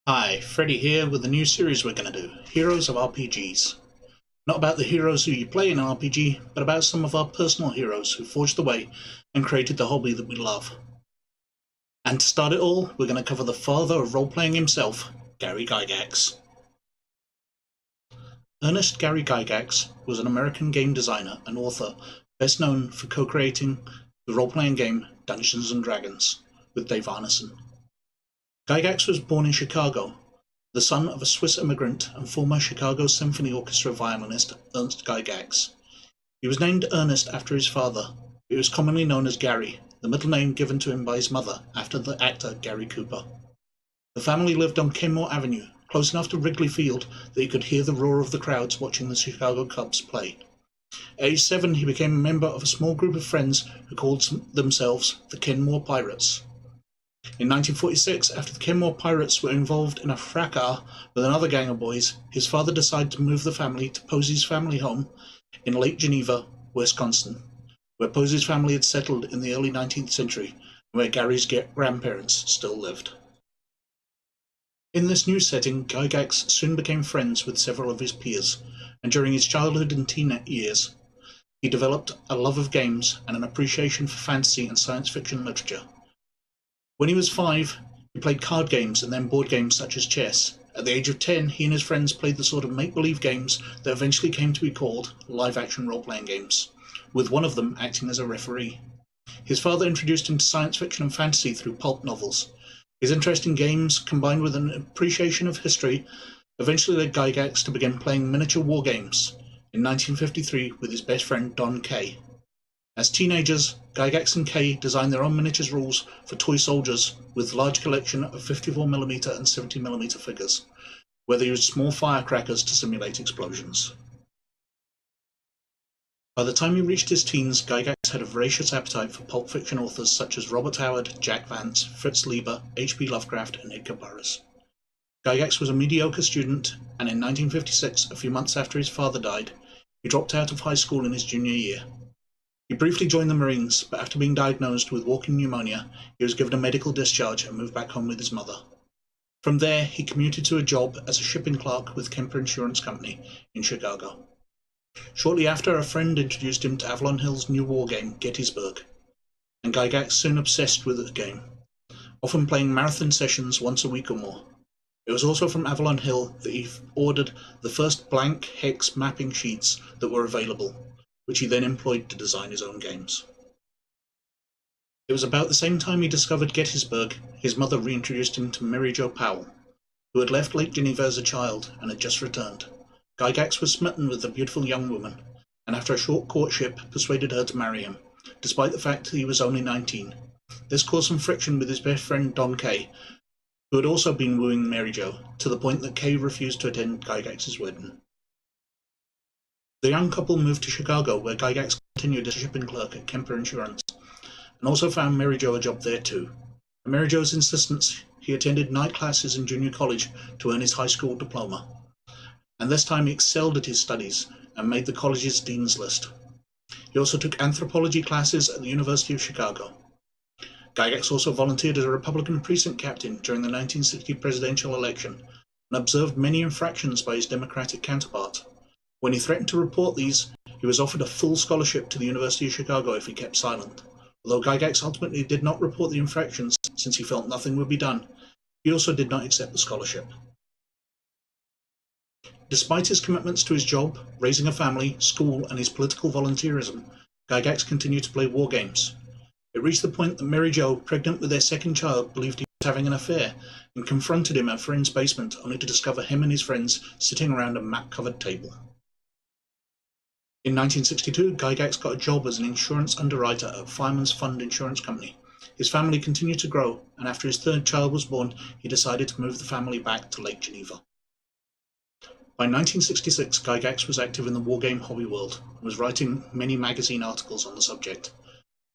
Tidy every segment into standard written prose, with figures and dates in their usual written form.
Hi, Freddy here with a new series we're going to do, Heroes of RPGs. Not about the heroes who you play in an RPG, but about some of our personal heroes who forged the way and created the hobby that we love. And to start it all, we're going to cover the father of role-playing himself, Gary Gygax. Ernest Gary Gygax was an American game designer and author best known for co-creating the role-playing game Dungeons & Dragons with Dave Arneson. Gygax was born in Chicago, the son of a Swiss immigrant and former Chicago Symphony Orchestra violinist Ernst Gygax. He was named Ernest after his father. He was commonly known as Gary, the middle name given to him by his mother after the actor Gary Cooper. The family lived on Kenmore Avenue, close enough to Wrigley Field that he could hear the roar of the crowds watching the Chicago Cubs play. At age 7, he became a member of a small group of friends who called themselves the Kenmore Pirates. In 1946, after the Kenmore Pirates were involved in a fracas with another gang of boys, his father decided to move the family to Posey's family home in Lake Geneva, Wisconsin, where Posey's family had settled in the early 19th century and where Gary's grandparents still lived. In this new setting, Gygax soon became friends with several of his peers, and during his childhood and teen years, he developed a love of games and an appreciation for fantasy and science fiction literature. When he was 5, he played card games and then board games such as chess. At the age of 10, he and his friends played the sort of make-believe games that eventually came to be called live-action role-playing games, with one of them acting as a referee. His father introduced him to science fiction and fantasy through pulp novels. His interest in games, combined with an appreciation of history, eventually led Gygax to begin playing miniature war games in 1953 with his best friend Don Kay. As teenagers, Gygax and Kay designed their own miniatures rules for toy soldiers with a large collection of 54mm and 70mm figures, where they used small firecrackers to simulate explosions. By the time he reached his teens, Gygax had a voracious appetite for pulp fiction authors such as Robert Howard, Jack Vance, Fritz Leiber, H.P. Lovecraft, and Edgar Burroughs. Gygax was a mediocre student, and in 1956, a few months after his father died, he dropped out of high school in his junior year. He briefly joined the Marines, but after being diagnosed with walking pneumonia, he was given a medical discharge and moved back home with his mother. From there, he commuted to a job as a shipping clerk with Kemper Insurance Company in Chicago. Shortly after, a friend introduced him to Avalon Hill's new war game, Gettysburg, and Gygax soon obsessed with the game, often playing marathon sessions once a week or more. It was also from Avalon Hill that he ordered the first blank hex mapping sheets that were available, which he then employed to design his own games. It was about the same time he discovered Gettysburg, his mother reintroduced him to Mary Jo Powell, who had left Lake Geneva as a child and had just returned. Gygax was smitten with the beautiful young woman, and after a short courtship persuaded her to marry him, despite the fact that he was only 19. This caused some friction with his best friend Don Kay, who had also been wooing Mary Jo, to the point that Kay refused to attend Gygax's wedding. The young couple moved to Chicago, where Gygax continued as a shipping clerk at Kemper Insurance, and also found Mary Jo a job there too. At Mary Jo's insistence, he attended night classes in junior college to earn his high school diploma, and this time he excelled at his studies and made the college's dean's list. He also took anthropology classes at the University of Chicago. Gygax also volunteered as a Republican precinct captain during the 1960 presidential election and observed many infractions by his Democratic counterpart. When he threatened to report these, he was offered a full scholarship to the University of Chicago if he kept silent. Although Gygax ultimately did not report the infractions since he felt nothing would be done, he also did not accept the scholarship. Despite his commitments to his job, raising a family, school, and his political volunteerism, Gygax continued to play war games. It reached the point that Mary Jo, pregnant with their second child, believed he was having an affair and confronted him at a friend's basement, only to discover him and his friends sitting around a map-covered table. In 1962, Gygax got a job as an insurance underwriter at Fireman's Fund Insurance Company. His family continued to grow, and after his third child was born, he decided to move the family back to Lake Geneva. By 1966, Gygax was active in the wargame hobby world and was writing many magazine articles on the subject.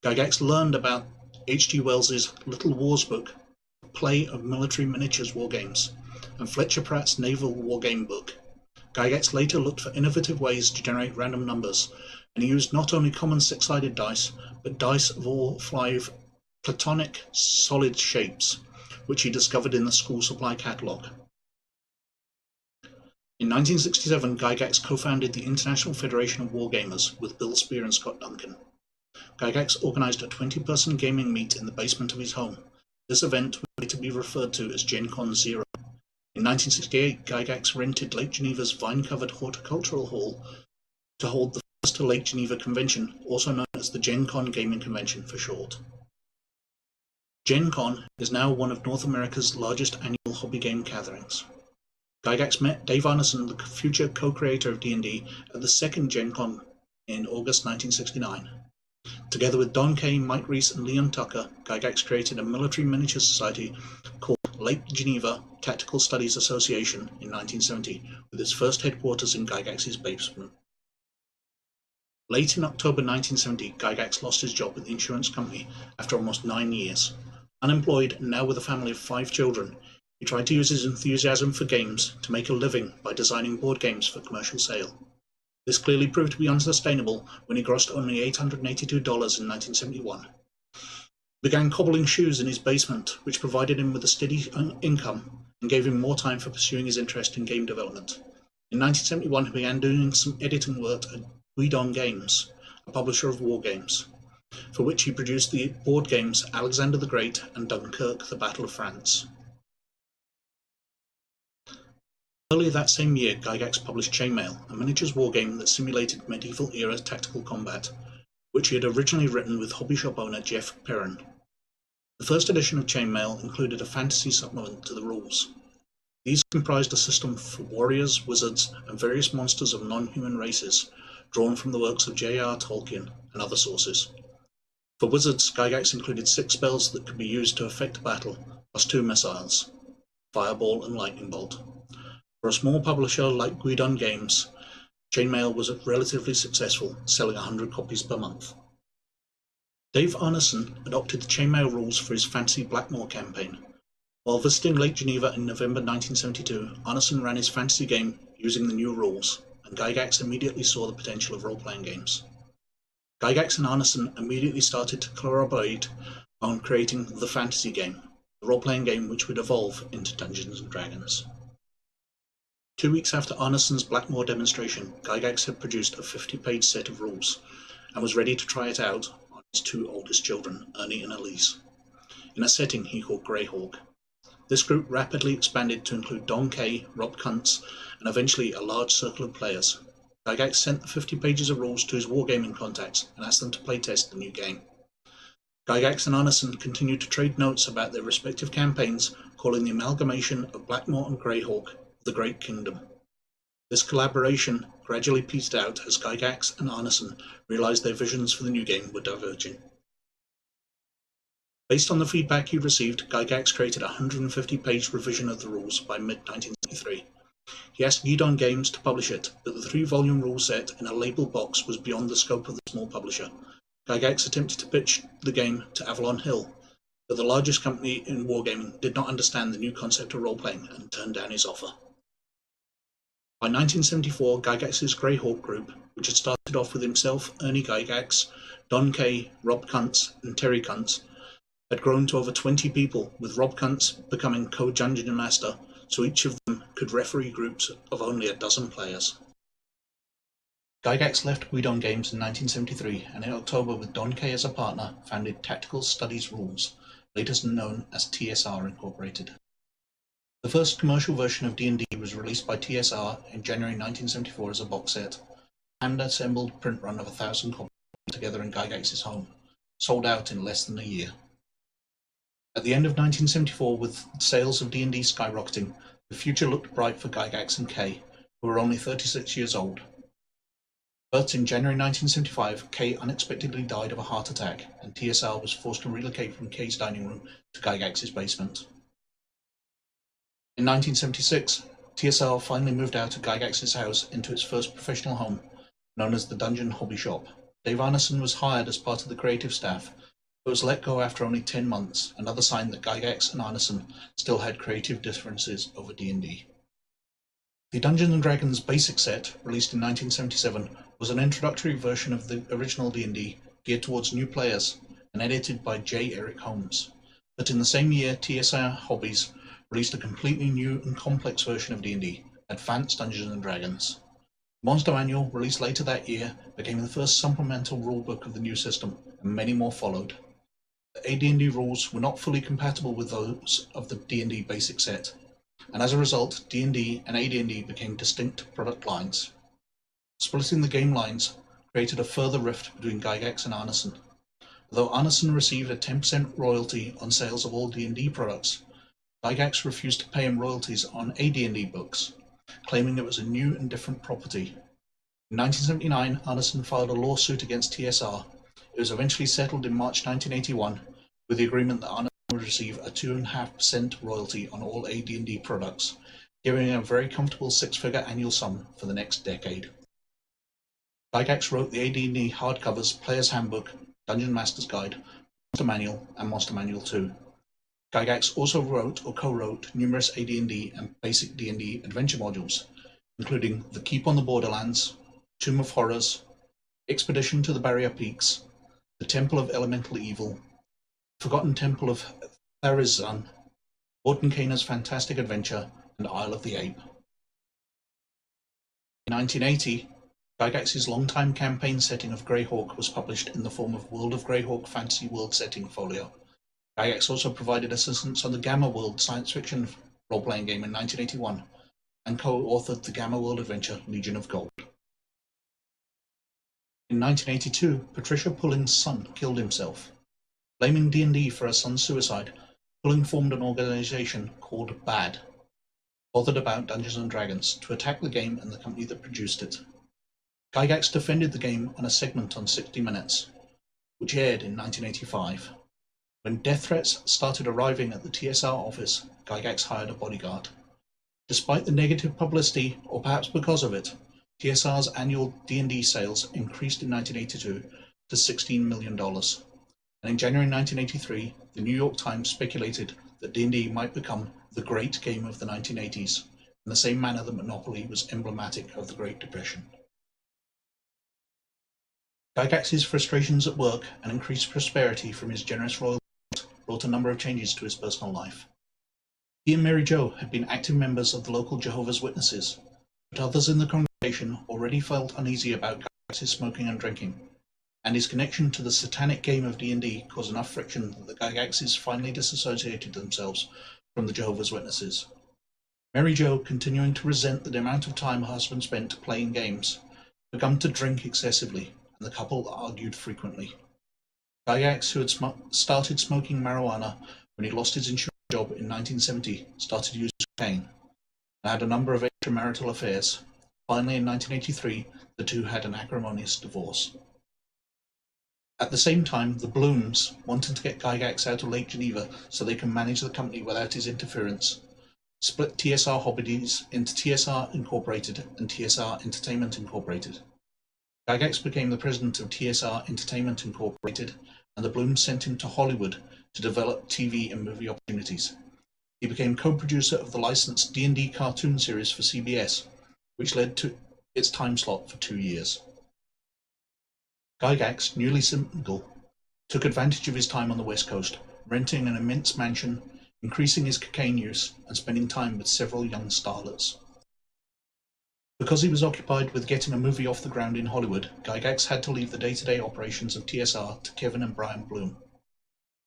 Gygax learned about H.G. Wells's Little Wars book, a play of military miniatures wargames, and Fletcher Pratt's naval wargame book. Gygax later looked for innovative ways to generate random numbers, and he used not only common six-sided dice, but dice of all 5 platonic solid shapes, which he discovered in the school supply catalogue. In 1967, Gygax co-founded the International Federation of Wargamers with Bill Spear and Scott Duncan. Gygax organized a 20-person gaming meet in the basement of his home. This event would later be referred to as Gen Con Zero. In 1968, Gygax rented Lake Geneva's vine-covered horticultural hall to hold the first Lake Geneva Convention, also known as the Gen Con Gaming Convention for short. Gen Con is now one of North America's largest annual hobby game gatherings. Gygax met Dave Arneson, the future co-creator of D&D, at the second Gen Con in August 1969. Together with Don Kay, Mike Reese, and Leon Tucker, Gygax created a military miniature society called Lake Geneva Tactical Studies Association in 1970, with its first headquarters in Gygax's basement. Late in October 1970, Gygax lost his job at the insurance company after almost 9 years. Unemployed and now with a family of 5 children, he tried to use his enthusiasm for games to make a living by designing board games for commercial sale. This clearly proved to be unsustainable when he grossed only $882 in 1971. He began cobbling shoes in his basement, which provided him with a steady income and gave him more time for pursuing his interest in game development. In 1971, he began doing some editing work at Guidon Games, a publisher of war games, for which he produced the board games Alexander the Great and Dunkirk, the Battle of France. Earlier that same year, Gygax published Chainmail, a miniatures wargame that simulated medieval-era tactical combat, which he had originally written with hobby shop owner Jeff Perrin. The first edition of Chainmail included a fantasy supplement to the rules. These comprised a system for warriors, wizards, and various monsters of non-human races, drawn from the works of J.R. Tolkien and other sources. For wizards, Gygax included 6 spells that could be used to effect a battle, plus 2 missiles, Fireball and Lightning Bolt. For a small publisher like Guidon Games, Chainmail was relatively successful, selling 100 copies per month. Dave Arneson adopted the Chainmail rules for his Fantasy Blackmoor campaign. While visiting Lake Geneva in November 1972, Arneson ran his fantasy game using the new rules, and Gygax immediately saw the potential of role-playing games. Gygax and Arneson immediately started to collaborate on creating the fantasy game, the role-playing game which would evolve into Dungeons & Dragons. 2 weeks after Arneson's Blackmoor demonstration, Gygax had produced a 50-page set of rules, and was ready to try it out on his 2 oldest children, Ernie and Elise, in a setting he called Greyhawk. This group rapidly expanded to include Don Kay, Rob Kuntz, and eventually a large circle of players. Gygax sent the 50 pages of rules to his wargaming contacts and asked them to playtest the new game. Gygax and Arneson continued to trade notes about their respective campaigns, calling the amalgamation of Blackmoor and Greyhawk the Great Kingdom. This collaboration gradually petered out as Gygax and Arneson realized their visions for the new game were diverging. Based on the feedback he received, Gygax created a 150-page revision of the rules by mid-1973. He asked Guidon Games to publish it, but the 3-volume rule set in a label box was beyond the scope of the small publisher. Gygax attempted to pitch the game to Avalon Hill, but the largest company in wargaming did not understand the new concept of role-playing and turned down his offer. By 1974, Gygax's Greyhawk group, which had started off with himself, Ernie Gygax, Don Kay, Rob Kuntz, and Terry Kuntz, had grown to over 20 people, with Rob Kuntz becoming co-dungeon master, so each of them could referee groups of only a dozen players. Gygax left Guidon Games in 1973, and in October, with Don Kay as a partner, founded Tactical Studies Rules, later known as TSR Incorporated. The first commercial version of D&D was released by TSR in January 1974 as a box set, a hand-assembled print run of 1,000 copies together in Gygax's home, sold out in less than a year. At the end of 1974, with sales of D&D skyrocketing, the future looked bright for Gygax and Kay, who were only 36 years old. But in January 1975, Kay unexpectedly died of a heart attack, and TSR was forced to relocate from Kay's dining room to Gygax's basement. In 1976, TSR finally moved out of Gygax's house into its first professional home, known as the Dungeon Hobby Shop. Dave Arneson was hired as part of the creative staff, but was let go after only 10 months, another sign that Gygax and Arneson still had creative differences over D&D. The Dungeons & Dragons basic set, released in 1977, was an introductory version of the original D&D, geared towards new players, and edited by J. Eric Holmes. But in the same year, TSR Hobbies released a completely new and complex version of D&D, Advanced Dungeons & Dragons. The Monster Manual, released later that year, became the first supplemental rulebook of the new system, and many more followed. The AD&D rules were not fully compatible with those of the D&D basic set, and as a result, D&D and AD&D became distinct product lines. Splitting the game lines created a further rift between Gygax and Arneson. Although Arneson received a 10% royalty on sales of all D&D products, Gygax refused to pay him royalties on AD&D books, claiming it was a new and different property. In 1979, Arneson filed a lawsuit against TSR. It was eventually settled in March 1981, with the agreement that Arneson would receive a 2.5% royalty on all AD&D products, giving him a very comfortable six-figure annual sum for the next decade. Gygax wrote the AD&D hardcovers Player's Handbook, Dungeon Master's Guide, Monster Manual, and Monster Manual 2. Gygax also wrote or co-wrote numerous AD&D and basic D&D adventure modules, including The Keep on the Borderlands, Tomb of Horrors, Expedition to the Barrier Peaks, The Temple of Elemental Evil, Forgotten Temple of Tharizan, Mordenkainen's Fantastic Adventure, and Isle of the Ape. In 1980, Gygax's longtime campaign setting of Greyhawk was published in the form of World of Greyhawk Fantasy World Setting Folio. Gygax also provided assistance on the Gamma World science fiction role-playing game in 1981, and co-authored the Gamma World adventure Legion of Gold. In 1982, Patricia Pulling's son killed himself. Blaming D&D for her son's suicide, Pulling formed an organization called BAD, Bothered About Dungeons & Dragons, to attack the game and the company that produced it. Gygax defended the game on a segment on 60 Minutes, which aired in 1985. When death threats started arriving at the TSR office, Gygax hired a bodyguard. Despite the negative publicity, or perhaps because of it, TSR's annual D&D sales increased in 1982 to $16 million. And in January 1983, the New York Times speculated that D&D might become the great game of the 1980s, in the same manner that Monopoly was emblematic of the Great Depression. Gygax's frustrations at work and increased prosperity from his generous royalties brought a number of changes to his personal life. He and Mary Jo had been active members of the local Jehovah's Witnesses, but others in the congregation already felt uneasy about Gygax's smoking and drinking, and his connection to the satanic game of D&D caused enough friction that the Gygaxes finally disassociated themselves from the Jehovah's Witnesses. Mary Jo, continuing to resent the amount of time her husband spent playing games, began to drink excessively, and the couple argued frequently. Gygax, who had started smoking marijuana when he lost his insurance job in 1970, started using cocaine, and had a number of extramarital affairs. Finally, in 1983, the two had an acrimonious divorce. At the same time, the Blooms, wanting to get Gygax out of Lake Geneva so they can manage the company without his interference, split TSR Hobbies into TSR Incorporated and TSR Entertainment Incorporated. Gygax became the president of TSR Entertainment Incorporated, and the Blooms sent him to Hollywood to develop TV and movie opportunities. He became co-producer of the licensed D&D cartoon series for CBS, which led to its time slot for 2 years. Gygax, newly single, took advantage of his time on the West Coast, renting an immense mansion, increasing his cocaine use, and spending time with several young starlets. Because he was occupied with getting a movie off the ground in Hollywood, Gygax had to leave the day-to-day operations of TSR to Kevin and Brian Bloom.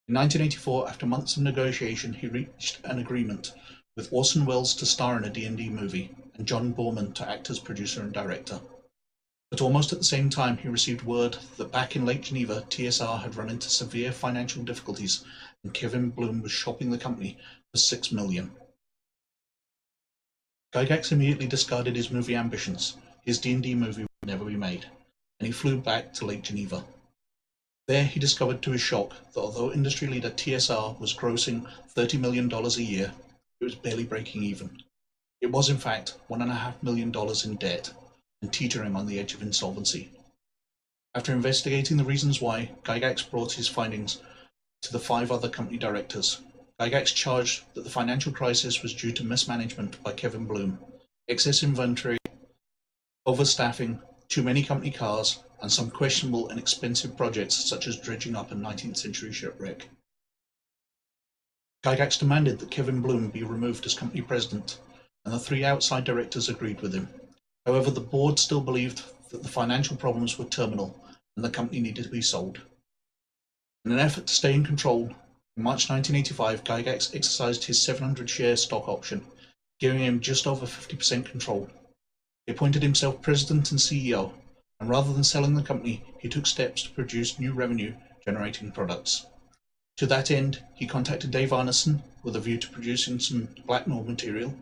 In 1984, after months of negotiation, he reached an agreement with Orson Welles to star in a D&D movie, and John Borman to act as producer and director. But almost at the same time, he received word that back in Lake Geneva, TSR had run into severe financial difficulties, and Kevin Bloom was shopping the company for $6 million. Gygax immediately discarded his movie ambitions. His D&D movie would never be made, and he flew back to Lake Geneva. There he discovered to his shock that although industry leader TSR was grossing $30 million a year, it was barely breaking even. It was in fact $1.5 million in debt, and teetering on the edge of insolvency. After investigating the reasons why, Gygax brought his findings to the 5 other company directors. Gygax charged that the financial crisis was due to mismanagement by Kevin Bloom, excess inventory, overstaffing, too many company cars, and some questionable and expensive projects such as dredging up a 19th century shipwreck. Gygax demanded that Kevin Bloom be removed as company president, and the 3 outside directors agreed with him. However, the board still believed that the financial problems were terminal and the company needed to be sold. In an effort to stay in control, in March 1985, Gygax exercised his 700-share stock option, giving him just over 50% control. He appointed himself president and CEO, and rather than selling the company, he took steps to produce new revenue-generating products. To that end, he contacted Dave Arneson with a view to producing some Blackmore material.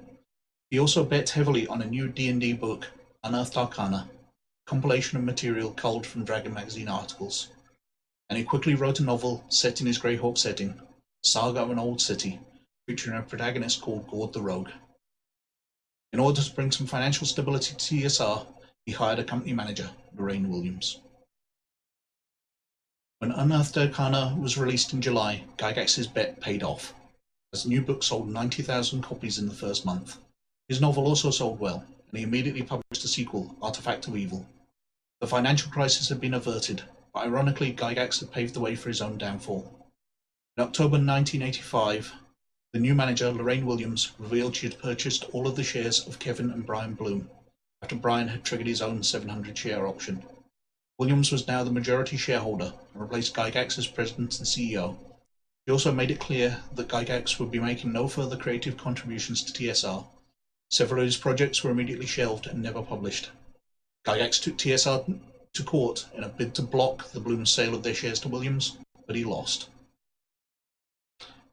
He also bet heavily on a new D&D book, Unearthed Arcana, a compilation of material culled from Dragon magazine articles. And he quickly wrote a novel set in his Greyhawk setting, Saga of an Old City, featuring a protagonist called Gord the Rogue. In order to bring some financial stability to TSR, he hired a company manager, Lorraine Williams. When Unearthed Arcana was released in July, Gygax's bet paid off, as the new book sold 90,000 copies in the first month. His novel also sold well, and he immediately published a sequel, Artifact of Evil. The financial crisis had been averted, but ironically Gygax had paved the way for his own downfall. In October 1985, the new manager, Lorraine Williams, revealed she had purchased all of the shares of Kevin and Brian Bloom, after Brian had triggered his own 700-share option. Williams was now the majority shareholder and replaced Gygax as president and CEO. He also made it clear that Gygax would be making no further creative contributions to TSR. Several of his projects were immediately shelved and never published. Gygax took TSR to court in a bid to block the Bloom's sale of their shares to Williams, but he lost.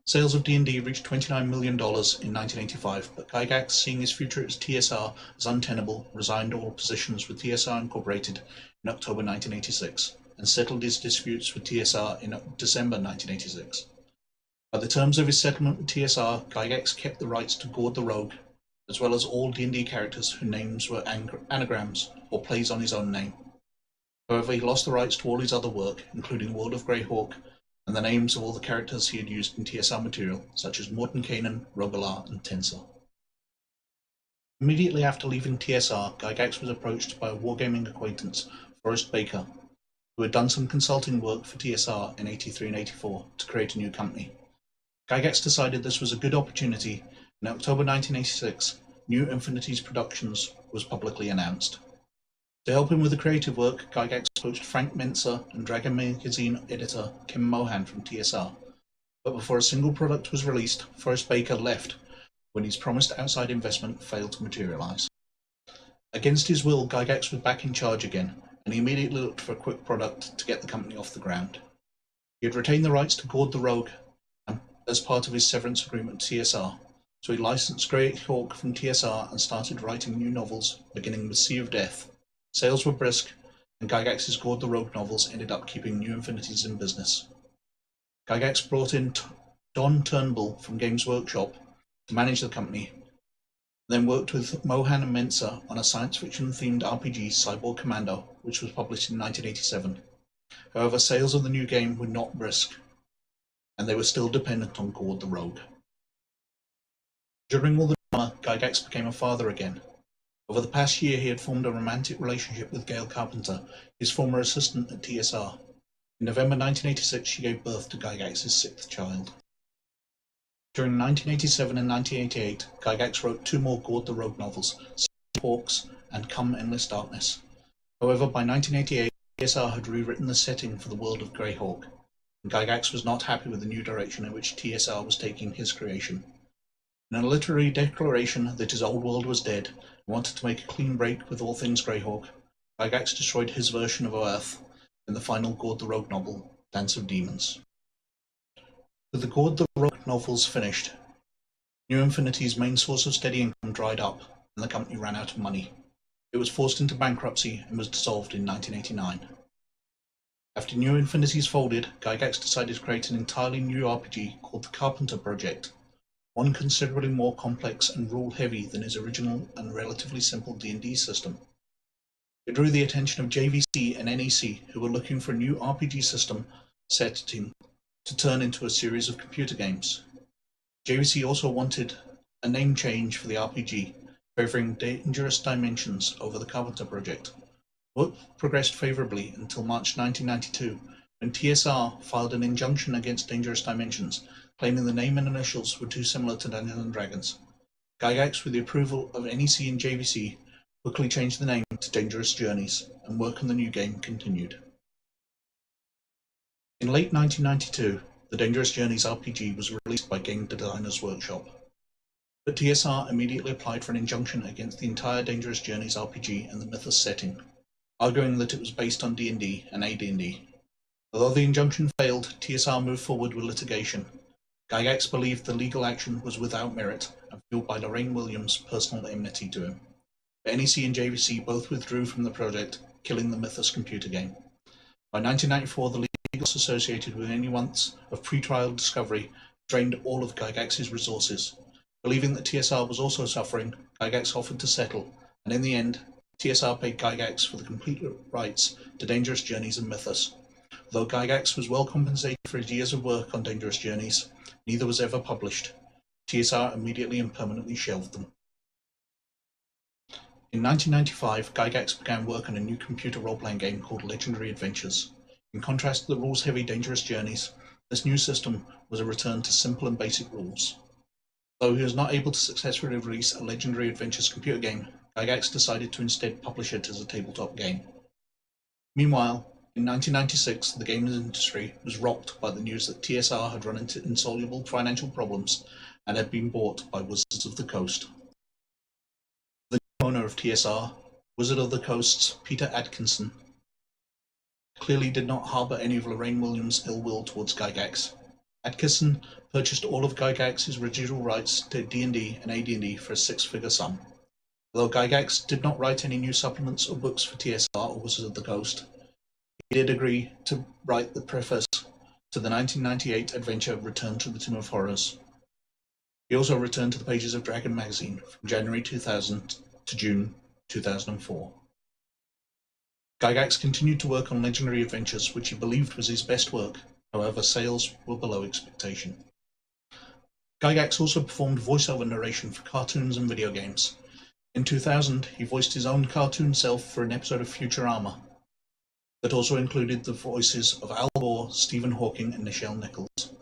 Sales of D&D reached $29 million in 1985, but Gygax, seeing his future at TSR as untenable, resigned all positions with TSR Incorporated in October 1986 and settled his disputes with TSR in December 1986. By the terms of his settlement with TSR, Gygax kept the rights to Gord the Rogue, as well as all D&D characters whose names were anagrams or plays on his own name. However, he lost the rights to all his other work, including World of Greyhawk, and the names of all the characters he had used in TSR material, such as Mordenkainen, Rogalar, and Tensor. Immediately after leaving TSR, Gygax was approached by a wargaming acquaintance, Forrest Baker, who had done some consulting work for TSR in 83 and 84 to create a new company. Gygax decided this was a good opportunity. In October 1986, New Infinities Productions was publicly announced. To help him with the creative work, Gygax approached Frank Mentzer and Dragon magazine editor Kim Mohan from TSR, but before a single product was released, Forrest Baker left when his promised outside investment failed to materialize. Against his will, Gygax was back in charge again, and he immediately looked for a quick product to get the company off the ground. He had retained the rights to Gord the Rogue as part of his severance agreement to TSR, so he licensed Greyhawk from TSR and started writing new novels, beginning with Sea of Death. Sales were brisk, and Gygax's Gord the Rogue novels ended up keeping New Infinities in business. Gygax brought in Don Turnbull from Games Workshop to manage the company, then worked with Mohan and Mentzer on a science fiction-themed RPG, Cyborg Commando, which was published in 1987. However, sales of the new game were not brisk, and they were still dependent on Gord the Rogue. During all the drama, Gygax became a father again. Over the past year, he had formed a romantic relationship with Gail Carpenter, his former assistant at TSR. In November 1986, she gave birth to Gygax's 6th child. During 1987 and 1988, Gygax wrote 2 more Gord the Rogue novels, Sea of Hawks and Come Endless Darkness. However, by 1988, TSR had rewritten the setting for the world of Greyhawk, and Gygax was not happy with the new direction in which TSR was taking his creation. In a literary declaration that his old world was dead and wanted to make a clean break with all things Greyhawk, Gygax destroyed his version of Earth in the final Gord the Rogue novel, Dance of Demons. With the Gord the Rogue novels finished, New Infinity's main source of steady income dried up, and the company ran out of money. It was forced into bankruptcy and was dissolved in 1989. After New Infinities folded, Gygax decided to create an entirely new RPG called the Carpenter Project, one considerably more complex and rule-heavy than his original and relatively simple D&D system. It drew the attention of JVC and NEC, who were looking for a new RPG system setting to turn into a series of computer games. JVC also wanted a name change for the RPG, favoring Dangerous Dimensions over the Carpenter Project. Work progressed favorably until March 1992, when TSR filed an injunction against Dangerous Dimensions, claiming the name and initials were too similar to Dungeons & Dragons. Gygax, with the approval of NEC and JVC, quickly changed the name to Dangerous Journeys, and work on the new game continued. In late 1992, the Dangerous Journeys RPG was released by Game Designers Workshop, but TSR immediately applied for an injunction against the entire Dangerous Journeys RPG and the Mythos setting, arguing that it was based on D&D and AD&D. Although the injunction failed, TSR moved forward with litigation. Gygax believed the legal action was without merit and fueled by Lorraine Williams' personal enmity to him. But NEC and JVC both withdrew from the project, killing the Mythos computer game. By 1994, the legals associated with any months of pre-trial discovery drained all of Gygax's resources. Believing that TSR was also suffering, Gygax offered to settle, and in the end, TSR paid Gygax for the complete rights to Dangerous Journeys and Mythos. Though Gygax was well compensated for his years of work on Dangerous Journeys, neither was ever published. TSR immediately and permanently shelved them. In 1995, Gygax began work on a new computer role-playing game called Legendary Adventures. In contrast to the rules-heavy Dangerous Journeys, this new system was a return to simple and basic rules. Though he was not able to successfully release a Legendary Adventures computer game, Gygax decided to instead publish it as a tabletop game. Meanwhile, in 1996, the games industry was rocked by the news that TSR had run into insoluble financial problems and had been bought by Wizards of the Coast. The new owner of TSR, Wizard of the Coast's Peter Adkison, clearly did not harbour any of Lorraine Williams' ill will towards Gygax. Adkison purchased all of Gygax's residual rights to D&D and AD&D for a six-figure sum. Although Gygax did not write any new supplements or books for TSR or Wizards of the Coast, he did agree to write the preface to the 1998 adventure Return to the Tomb of Horrors. He also returned to the pages of Dragon magazine from January 2000 to June 2004. Gygax continued to work on Legendary Adventures, which he believed was his best work. However, sales were below expectation. Gygax also performed voiceover narration for cartoons and video games. In 2000, he voiced his own cartoon self for an episode of Futurama that also included the voices of Al Gore, Stephen Hawking, and Nichelle Nichols.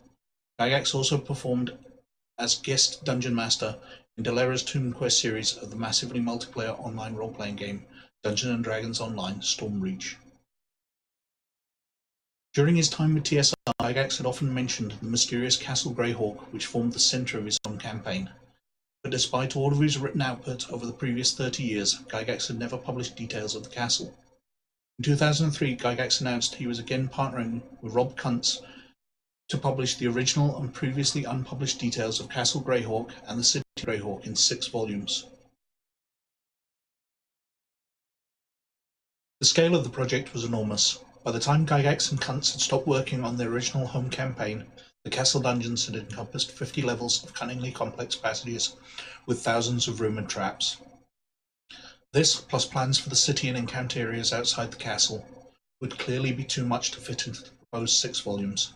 Gygax also performed as guest dungeon master in Delera's Tomb Quest series of the massively multiplayer online role-playing game Dungeons & Dragons Online Stormreach. During his time with TSR, Gygax had often mentioned the mysterious Castle Greyhawk, which formed the centre of his own campaign. But despite all of his written output over the previous 30 years, Gygax had never published details of the castle. In 2003, Gygax announced he was again partnering with Rob Kuntz to publish the original and previously unpublished details of Castle Greyhawk and the City Greyhawk in 6 volumes. The scale of the project was enormous. By the time Gygax and Kuntz had stopped working on their original home campaign, the castle dungeons had encompassed 50 levels of cunningly complex passages with thousands of room and traps. This, plus plans for the city and encounter areas outside the castle, would clearly be too much to fit into the proposed 6 volumes.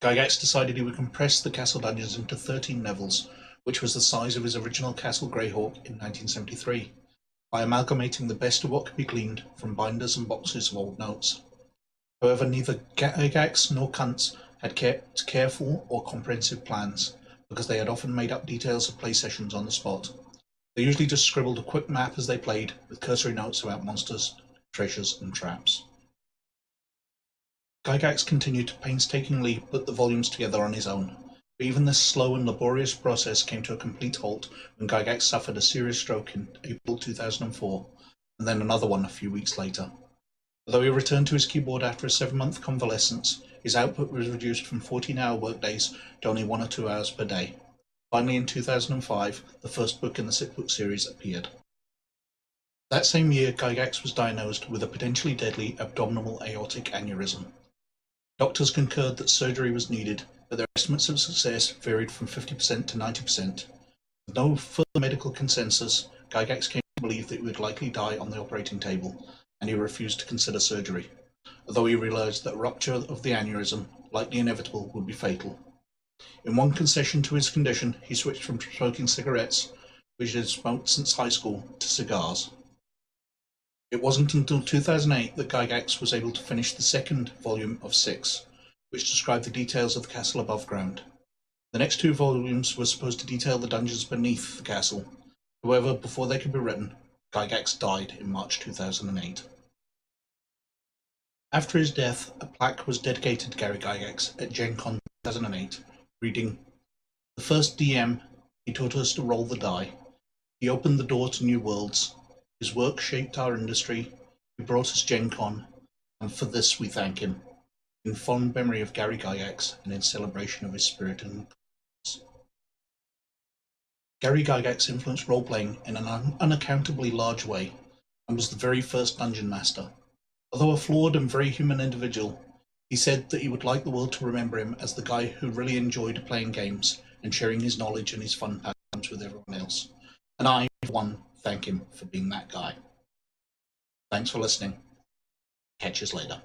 Gygax decided he would compress the castle dungeons into 13 levels, which was the size of his original Castle Greyhawk in 1973, by amalgamating the best of what could be gleaned from binders and boxes of old notes. However, neither Gygax nor Kuntz had kept careful or comprehensive plans, because they had often made up details of play sessions on the spot. They usually just scribbled a quick map as they played, with cursory notes about monsters, treasures, and traps. Gygax continued to painstakingly put the volumes together on his own, but even this slow and laborious process came to a complete halt when Gygax suffered a serious stroke in April 2004, and then another one a few weeks later. Although he returned to his keyboard after a 7-month convalescence, his output was reduced from 14-hour workdays to only 1 or 2 hours per day. Finally, in 2005, the first book in the 6-book series appeared. That same year, Gygax was diagnosed with a potentially deadly abdominal aortic aneurysm. Doctors concurred that surgery was needed, but their estimates of success varied from 50% to 90%. With no further medical consensus, Gygax came to believe that he would likely die on the operating table, and he refused to consider surgery, although he realized that a rupture of the aneurysm, likely inevitable, would be fatal. In one concession to his condition, he switched from smoking cigarettes, which he had smoked since high school, to cigars. It wasn't until 2008 that Gygax was able to finish the second volume of 6, which described the details of the castle above ground. The next 2 volumes were supposed to detail the dungeons beneath the castle. However, before they could be written, Gygax died in March 2008. After his death, a plaque was dedicated to Gary Gygax at Gen Con 2008, reading, "The first DM, he taught us to roll the die. He opened the door to new worlds. His work shaped our industry. He brought us Gen Con, and for this we thank him. In fond memory of Gary Gygax and in celebration of his spirit and goodness." Gary Gygax influenced role-playing in an unaccountably large way, and was the very first dungeon master. Although a flawed and very human individual, he said that he would like the world to remember him as the guy who really enjoyed playing games and sharing his knowledge and his fun times with everyone else. And I, for one, thank him for being that guy. Thanks for listening. Catch us later.